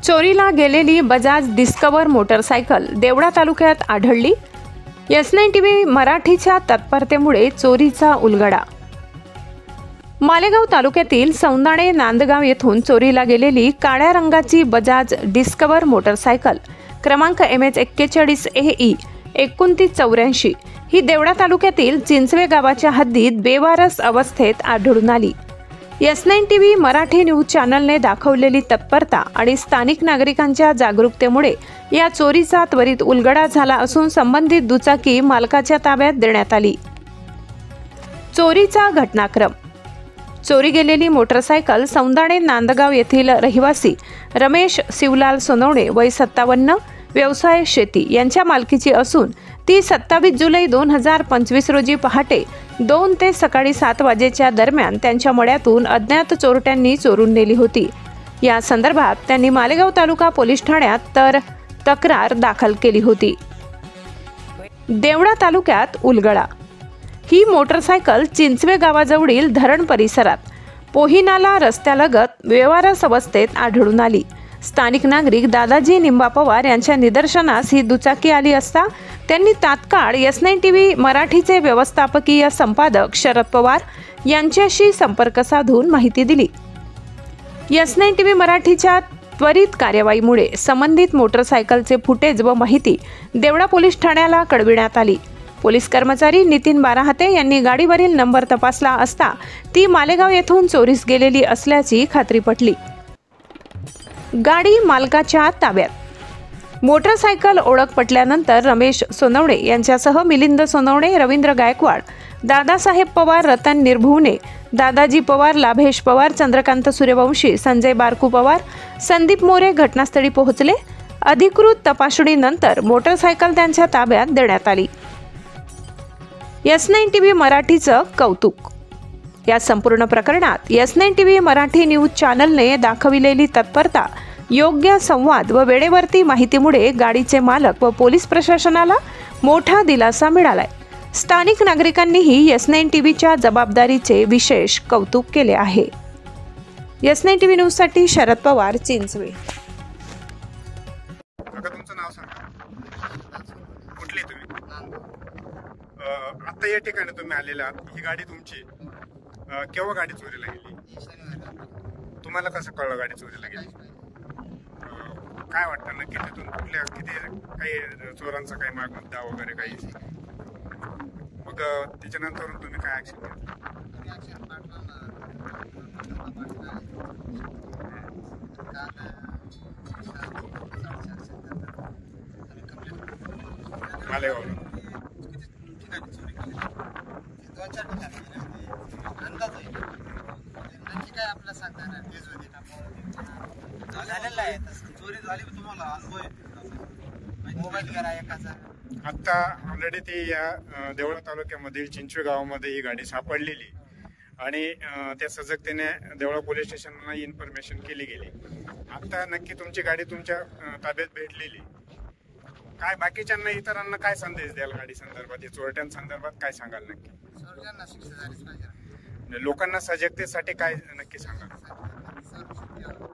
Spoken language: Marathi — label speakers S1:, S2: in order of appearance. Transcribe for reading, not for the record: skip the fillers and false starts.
S1: चोरीला गेलेली बजाज डिस्कवर मोटरसायकल देवळा तालुक्यात आढळली। S9 TV मराठीच्या तत्परतेमुळे चोरीचा उलगडा। मालेगाव तालुक्यातील सौंदाणे नांदगाव येथून चोरीला गेलेली काळ्या रंगाची बजाज डिस्कवर मोटरसायकल क्रमांक MH41 AE 2984 ही देवळा तालुक्यातील चिंचवे गावाच्या हद्दीत बेवारस अवस्थेत आढळून आली। S9 TV मराठी न्यूज चॅनलने दाखवलेली तत्परता आणि स्थानिक नागरिकांच्या जागरूकतेमुळे या चोरीचा त्वरित उलगडा झाला असून संबंधित दुचाकी मालकाच्या ताब्यात देण्यात आली। चोरीचा घटनाक्रम। चोरी गेलेली मोटरसायकल सौंदाणे नांदगाव येथील रहिवासी रमेश शिवलाल सोनवणे वय 57 व्यवसाय शेती यांच्या मालकीची असून ती 27 जुलै 2025 रोजी पहाटे 2 ते सकाळी 7 वाजेच्या दरम्यान त्यांच्या मळ्यातून अज्ञात चोरट्यांनी चोरून नेली होती। या संदर्भात त्यांनी मालेगाव तालुका पोलीस ठाण्यात तक्रार दाखल केली होती। देवळा तालुक्यात उलगडा। ही मोटरसायकल चिंचवे गावाजवळील धरण परिसरात पोहिनाला रस्त्यालगत व्यवहारस अवस्थेत आढळून आली। स्थानिक नागरिक दादाजी निंबा पवार यांच्या निदर्शनास ही दुचाकी आली असता त्यांनी तात्काळ S9 TV मराठीचे व्यवस्थापकीय संपादक शरद पवार यांच्याशी संपर्क साधून माहिती दिली। S9 TV मराठीच्या त्वरित कार्यवाहीमुळे संबंधित मोटरसायकलचे फुटेज व माहिती देवळा पोलीस ठाण्याला कळविण्यात आली। पोलीस कर्मचारी नितीन बाराहते यांनी गाडीवरील नंबर तपासला असता ती मालेगाव येथून चोरीस गेलेली असल्याची खात्री पटली। गाडी मालकाच्या ताब्यात। मोटरसायकल ओळख पटल्यानंतर रमेश सोनवणे यांच्यासह मिलिंद सोनवणे, रवींद्र गायकवाड, दादासाहेब पवार, रतन निर्भुवने, दादाजी पवार, लाभेश पवार, चंद्रकांत सूर्यवंशी, संजय बारकू पवार, संदीप मोरे घटनास्थळी पोहोचले। अधिकृत तपासणीनंतर मोटरसायकल त्यांच्या ताब्यात देण्यात आली। S9 TV मराठीचं कौतुक। या संपूर्ण प्रकरणात S9 TV मराठी न्यूज चॅनलने दाखविलेली तत्परता, योग्य संवाद व वेळेवरती माहितीमुळे गाडीचे मालक व पोलीस प्रशासनाला मोठा दिलासा मिळालाय। स्थानिक नागरिकांनीही S9 TVच्या जबाबदारीचे विशेष कौतुक केले आहे। S9 TV न्यूज साठी शरद पवार, चिंचवे।
S2: तुमचं नाव सांगा। कुठले तुम्ही? आता या ठिकाणी तुम्ही आलेला आहात, ही गाडी तुमची केव्हा गाडी चोरीला गेली? तुम्हाला कसं कळलं गाडी चोरीला गेली? काय वाटतं नक्की तिथून कुठल्या किती काही चोरांचा काही मुद्दा वगैरे काही? मग त्याच्यानंतर तुम्ही काय ऍक्शन घेतलं? मालेगाव
S3: अंदाज आहे नक्की काय आपल्याला सांगता येणार तेच होते झालेलं आहे चोरी झाली तुम्हाला अनुभव आहे मोबाईल करा एकाचा।
S2: आता ऑलरेडी ती या देवळा तालुक्यामधील चिंचवे गावामध्ये ही गाडी सापडलेली आणि त्या सजगतेने देवळा पोलीस स्टेशनला इन्फॉर्मेशन केली गेली। आता नक्की तुमची गाडी तुमच्या ताब्यात भेटलेली, काय बाकीच्यांना इतरांना काय संदेश द्याल गाडी संदर्भात, चोरट्यांसंदर्भात काय सांगाल नक्की?
S3: चोरट्यांना शिक्षा झालीच पाहिजे।
S2: लोकांना सजगतेसाठी काय नक्की सांगाल?